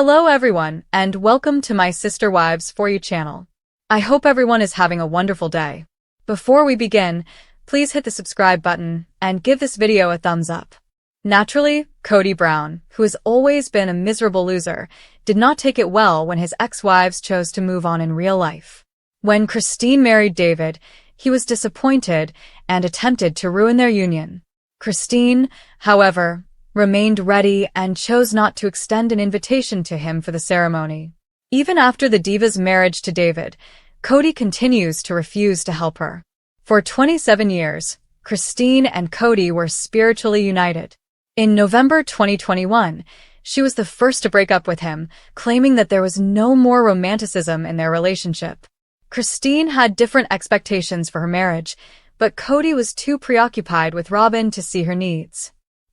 Hello everyone, and welcome to my Sister Wives For You channel. I hope everyone is having a wonderful day. Before we begin, please hit the subscribe button and give this video a thumbs up. Naturally, Kody Brown, who has always been a miserable loser, did not take it well when his ex-wives chose to move on in real life. When Christine married David, he was disappointed and attempted to ruin their union. Christine, however, remained ready and chose not to extend an invitation to him for the ceremony. Even after the diva's marriage to David, Kody continues to refuse to help her. For 27 years, Christine and Kody were spiritually united. In November 2021, she was the first to break up with him, claiming that there was no more romanticism in their relationship. Christine had different expectations for her marriage, but Kody was too preoccupied with Robin to see her needs.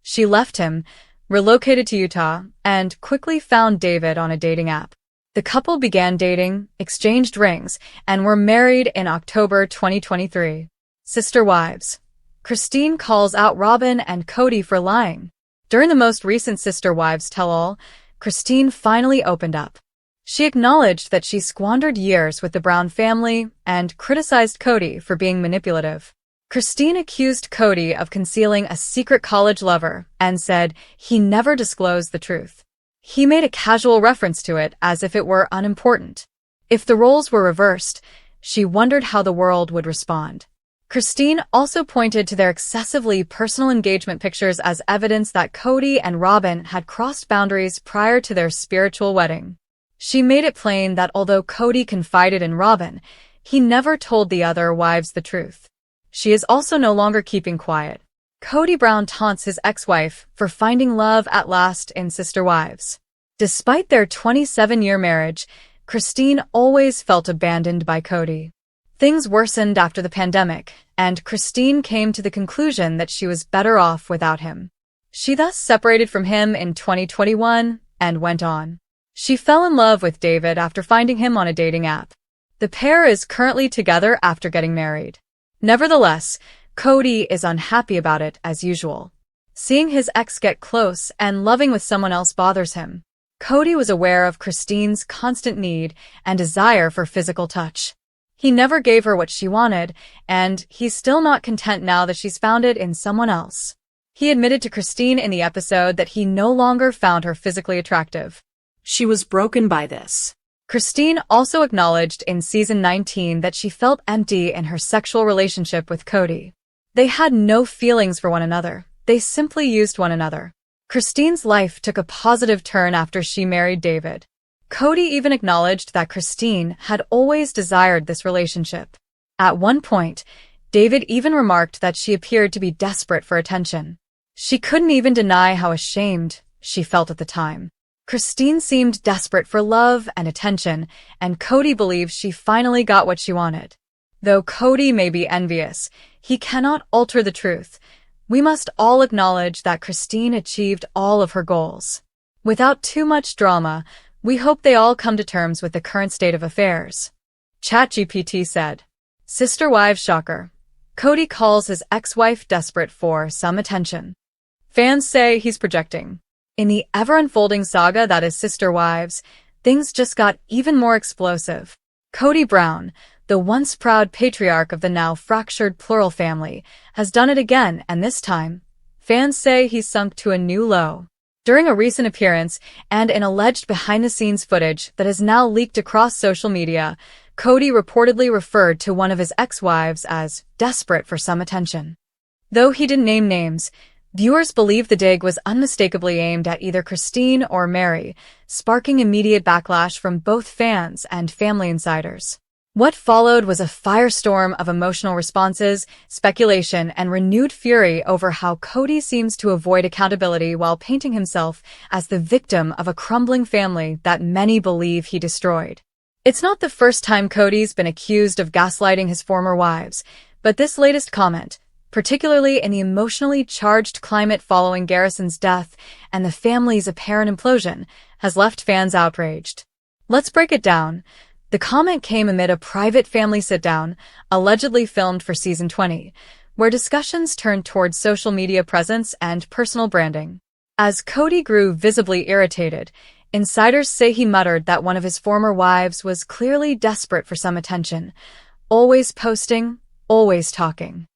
She left him, relocated to Utah, and quickly found David on a dating app. The couple began dating, exchanged rings, and were married in October 2023. Sister Wives. Christine calls out Robin and Kody for lying. During the most recent Sister Wives tell-all, Christine finally opened up. She acknowledged that she squandered years with the Brown family and criticized Kody for being manipulative. Christine accused Kody of concealing a secret college lover and said he never disclosed the truth. He made a casual reference to it as if it were unimportant. If the roles were reversed, she wondered how the world would respond. Christine also pointed to their excessively personal engagement pictures as evidence that Kody and Robin had crossed boundaries prior to their spiritual wedding. She made it plain that although Kody confided in Robin, he never told the other wives the truth. She is also no longer keeping quiet. Kody Brown taunts his ex-wife for finding love at last in Sister Wives. Despite their 27-year marriage, Christine always felt abandoned by Kody. Things worsened after the pandemic, and Christine came to the conclusion that she was better off without him. She thus separated from him in 2021 and went on. She fell in love with David after finding him on a dating app. The pair is currently together after getting married. Nevertheless, Kody is unhappy about it as usual. Seeing his ex get close and loving with someone else bothers him. Kody was aware of Christine's constant need and desire for physical touch. He never gave her what she wanted, and he's still not content now that she's found it in someone else. He admitted to Christine in the episode that he no longer found her physically attractive. She was broken by this. Christine also acknowledged in season 19 that she felt empty in her sexual relationship with Kody. They had no feelings for one another. They simply used one another. Christine's life took a positive turn after she married David. Kody even acknowledged that Christine had always desired this relationship. At one point, David even remarked that she appeared to be desperate for attention. She couldn't even deny how ashamed she felt at the time. Christine seemed desperate for love and attention, and Kody believes she finally got what she wanted. Though Kody may be envious, he cannot alter the truth. We must all acknowledge that Christine achieved all of her goals. Without too much drama, we hope they all come to terms with the current state of affairs. ChatGPT said. Sister Wives shocker. Kody calls his ex-wife desperate for some attention. Fans say he's projecting. In the ever-unfolding saga that is Sister Wives, things just got even more explosive. Kody Brown, the once proud patriarch of the now fractured plural family, has done it again, and this time, fans say he's sunk to a new low. During a recent appearance and in alleged behind-the-scenes footage that has now leaked across social media, Kody reportedly referred to one of his ex-wives as desperate for some attention. Though he didn't name names, viewers believe the dig was unmistakably aimed at either Christine or Mary, sparking immediate backlash from both fans and family insiders. What followed was a firestorm of emotional responses, speculation, and renewed fury over how Kody seems to avoid accountability while painting himself as the victim of a crumbling family that many believe he destroyed. It's not the first time Kody's been accused of gaslighting his former wives, but this latest comment, particularly in the emotionally charged climate following Garrison's death and the family's apparent implosion, has left fans outraged. Let's break it down. The comment came amid a private family sit-down, allegedly filmed for season 20, where discussions turned towards social media presence and personal branding. As Kody grew visibly irritated, Insiders say he muttered that one of his former wives was clearly desperate for some attention, always posting, always talking.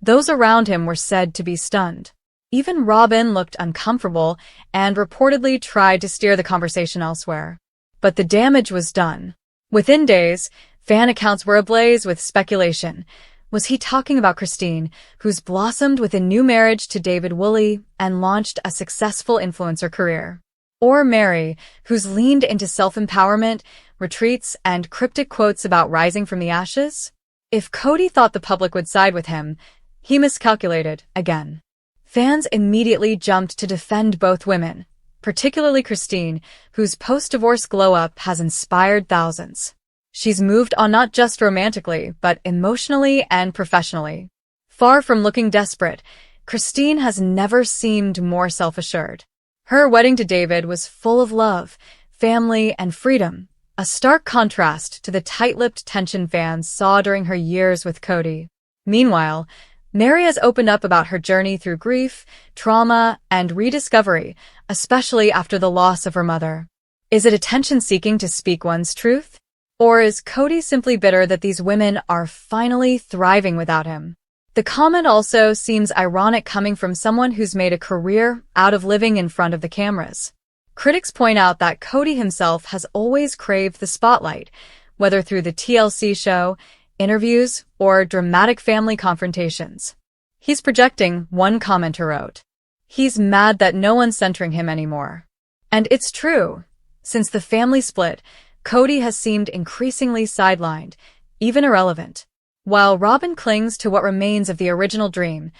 Those around him were said to be stunned. Even Robin looked uncomfortable and reportedly tried to steer the conversation elsewhere. But the damage was done. Within days, fan accounts were ablaze with speculation. Was he talking about Christine, who's blossomed with a new marriage to David Woolley and launched a successful influencer career? Or Mary, who's leaned into self-empowerment, retreats, and cryptic quotes about rising from the ashes? If Kody thought the public would side with him, he miscalculated again. Fans immediately jumped to defend both women, particularly Christine, whose post-divorce glow-up has inspired thousands. She's moved on not just romantically, but emotionally and professionally. Far from looking desperate, Christine has never seemed more self-assured. Her wedding to David was full of love, family, and freedom, a stark contrast to the tight-lipped tension fans saw during her years with Kody. Meanwhile, Mary has opened up about her journey through grief, trauma, and rediscovery, especially after the loss of her mother. Is it attention-seeking to speak one's truth? Or is Kody simply bitter that these women are finally thriving without him? The comment also seems ironic coming from someone who's made a career out of living in front of the cameras. Critics point out that Kody himself has always craved the spotlight, whether through the TLC show, interviews, or dramatic family confrontations. He's projecting, one commenter wrote. He's mad that no one's centering him anymore. And it's true. Since the family split, Kody has seemed increasingly sidelined, even irrelevant. While Robin clings to what remains of the original dream,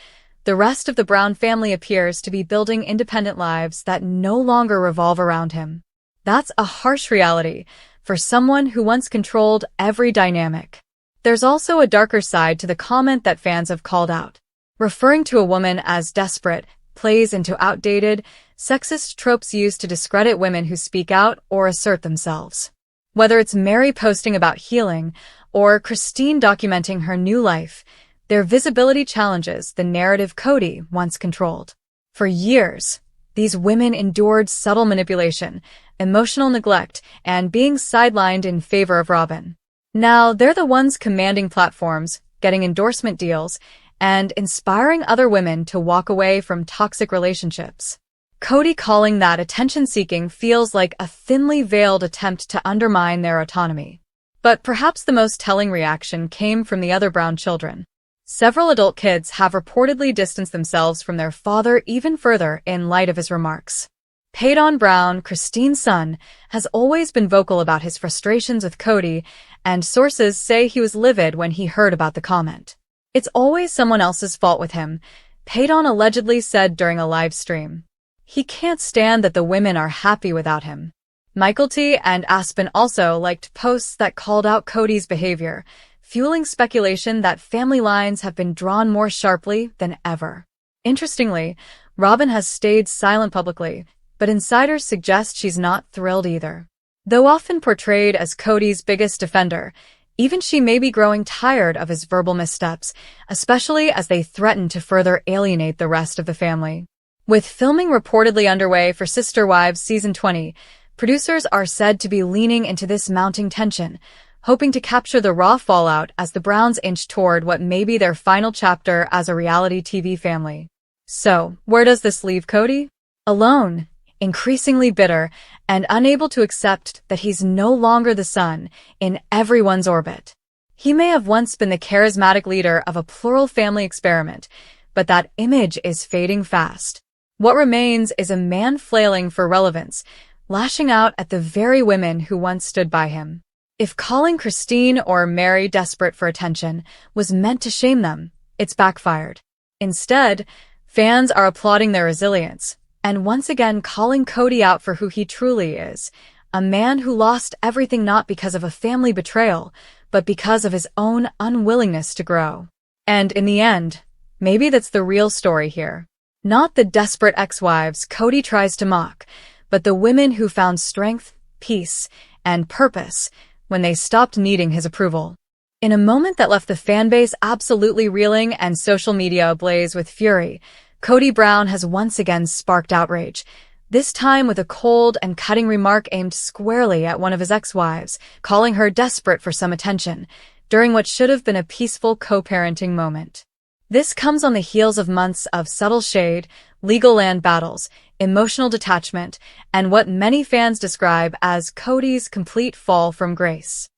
the rest of the Brown family appears to be building independent lives that no longer revolve around him. That's a harsh reality for someone who once controlled every dynamic. There's also a darker side to the comment that fans have called out. Referring to a woman as desperate plays into outdated, sexist tropes used to discredit women who speak out or assert themselves. Whether it's Mary posting about healing or Christine documenting her new life, their visibility challenges the narrative Kody once controlled. For years, these women endured subtle manipulation, emotional neglect, and being sidelined in favor of Robin. Now, they're the ones commanding platforms, getting endorsement deals, and inspiring other women to walk away from toxic relationships. Kody calling that attention-seeking feels like a thinly veiled attempt to undermine their autonomy. But perhaps the most telling reaction came from the other Brown children. Several adult kids have reportedly distanced themselves from their father even further in light of his remarks. Peyton Brown, Christine's son, has always been vocal about his frustrations with Kody, and sources say he was livid when he heard about the comment. It's always someone else's fault with him, Peyton allegedly said during a live stream. He can't stand that the women are happy without him. Michael T. and Aspen also liked posts that called out Kody's behavior, fueling speculation that family lines have been drawn more sharply than ever. Interestingly, Robin has stayed silent publicly, but insiders suggest she's not thrilled either. Though often portrayed as Kody's biggest defender, even she may be growing tired of his verbal missteps, especially as they threaten to further alienate the rest of the family. With filming reportedly underway for Sister Wives Season 20, producers are said to be leaning into this mounting tension, hoping to capture the raw fallout as the Browns inch toward what may be their final chapter as a reality TV family. So, where does this leave Kody? Alone, increasingly bitter, and unable to accept that he's no longer the sun in everyone's orbit. He may have once been the charismatic leader of a plural family experiment, but that image is fading fast. What remains is a man flailing for relevance, lashing out at the very women who once stood by him. If calling Christine or Mary desperate for attention was meant to shame them, it's backfired. Instead, fans are applauding their resilience, and once again calling Kody out for who he truly is, a man who lost everything not because of a family betrayal, but because of his own unwillingness to grow. And in the end, maybe that's the real story here. Not the desperate ex-wives Kody tries to mock, but the women who found strength, peace, and purpose when they stopped needing his approval. In a moment that left the fanbase absolutely reeling and social media ablaze with fury, Kody Brown has once again sparked outrage, this time with a cold and cutting remark aimed squarely at one of his ex-wives, calling her desperate for some attention, during what should have been a peaceful co-parenting moment. This comes on the heels of months of subtle shade, legal land battles, emotional detachment, and what many fans describe as Kody's complete fall from grace.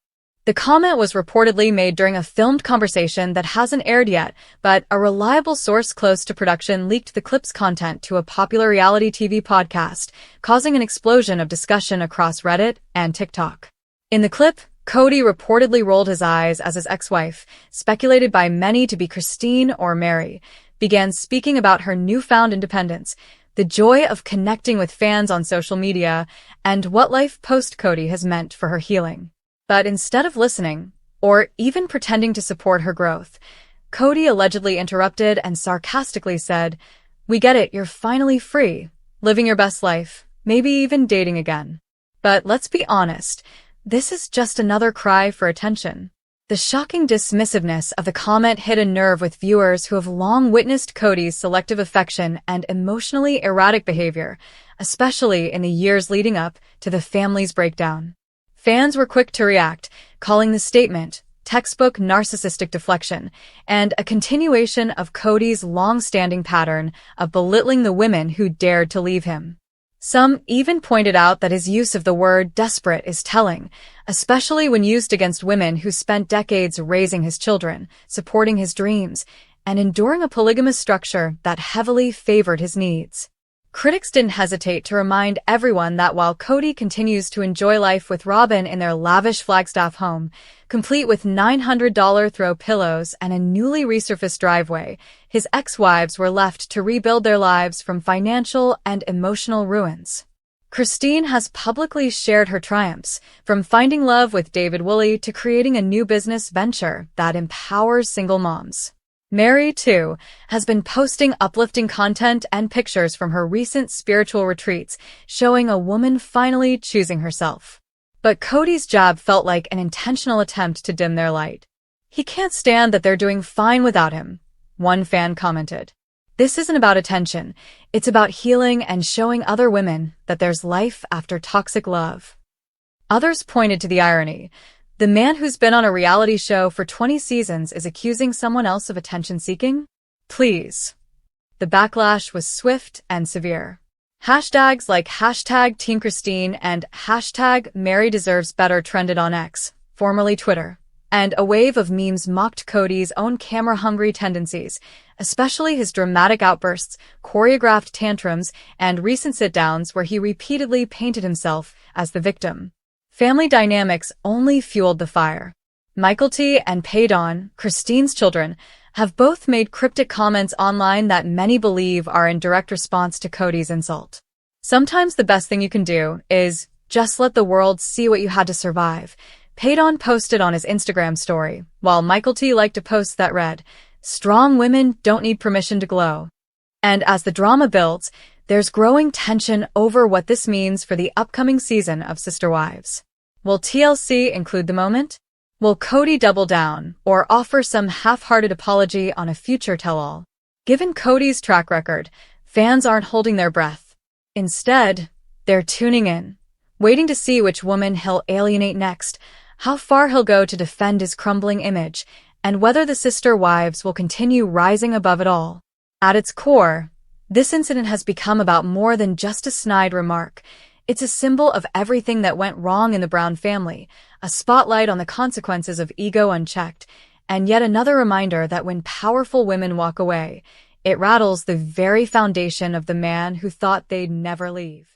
The comment was reportedly made during a filmed conversation that hasn't aired yet, but a reliable source close to production leaked the clip's content to a popular reality TV podcast, causing an explosion of discussion across Reddit and TikTok. In the clip, Kody reportedly rolled his eyes as his ex-wife, speculated by many to be Christine or Mary, began speaking about her newfound independence, the joy of connecting with fans on social media, and what life post-Kody has meant for her healing. But instead of listening, or even pretending to support her growth, Kody allegedly interrupted and sarcastically said, "We get it, you're finally free, living your best life, maybe even dating again. But let's be honest, this is just another cry for attention." The shocking dismissiveness of the comment hit a nerve with viewers who have long witnessed Kody's selective affection and emotionally erratic behavior, especially in the years leading up to the family's breakdown. Fans were quick to react, calling the statement textbook narcissistic deflection and a continuation of Kody's long-standing pattern of belittling the women who dared to leave him. Some even pointed out that his use of the word desperate is telling, especially when used against women who spent decades raising his children, supporting his dreams, and enduring a polygamous structure that heavily favored his needs. Critics didn't hesitate to remind everyone that while Kody continues to enjoy life with Robyn in their lavish Flagstaff home, complete with $900 throw pillows and a newly resurfaced driveway, his ex-wives were left to rebuild their lives from financial and emotional ruins. Christine has publicly shared her triumphs, from finding love with David Woolley to creating a new business venture that empowers single moms. Mary, too, has been posting uplifting content and pictures from her recent spiritual retreats, showing a woman finally choosing herself. But Kody's jab felt like an intentional attempt to dim their light. "He can't stand that they're doing fine without him," one fan commented. "This isn't about attention, it's about healing and showing other women that there's life after toxic love." Others pointed to the irony. The man who's been on a reality show for 20 seasons is accusing someone else of attention-seeking? Please. The backlash was swift and severe. Hashtags like #TeamChristine and #MaryDeservesBetter trended on X, formerly Twitter, and a wave of memes mocked Kody's own camera-hungry tendencies, especially his dramatic outbursts, choreographed tantrums, and recent sit-downs where he repeatedly painted himself as the victim. Family dynamics only fueled the fire. Michael T. and Paydon, Christine's children, have both made cryptic comments online that many believe are in direct response to Kody's insult. "Sometimes the best thing you can do is just let the world see what you had to survive," Paydon posted on his Instagram story, while Michael T. liked a post that read, "Strong women don't need permission to glow." And as the drama builds, there's growing tension over what this means for the upcoming season of Sister Wives. Will TLC include the moment? Will Kody double down or offer some half-hearted apology on a future tell-all? Given Kody's track record, fans aren't holding their breath. Instead, they're tuning in, waiting to see which woman he'll alienate next, how far he'll go to defend his crumbling image, and whether the Sister Wives will continue rising above it all. At its core, this incident has become about more than just a snide remark. It's a symbol of everything that went wrong in the Brown family, a spotlight on the consequences of ego unchecked, and yet another reminder that when powerful women walk away, it rattles the very foundation of the man who thought they'd never leave.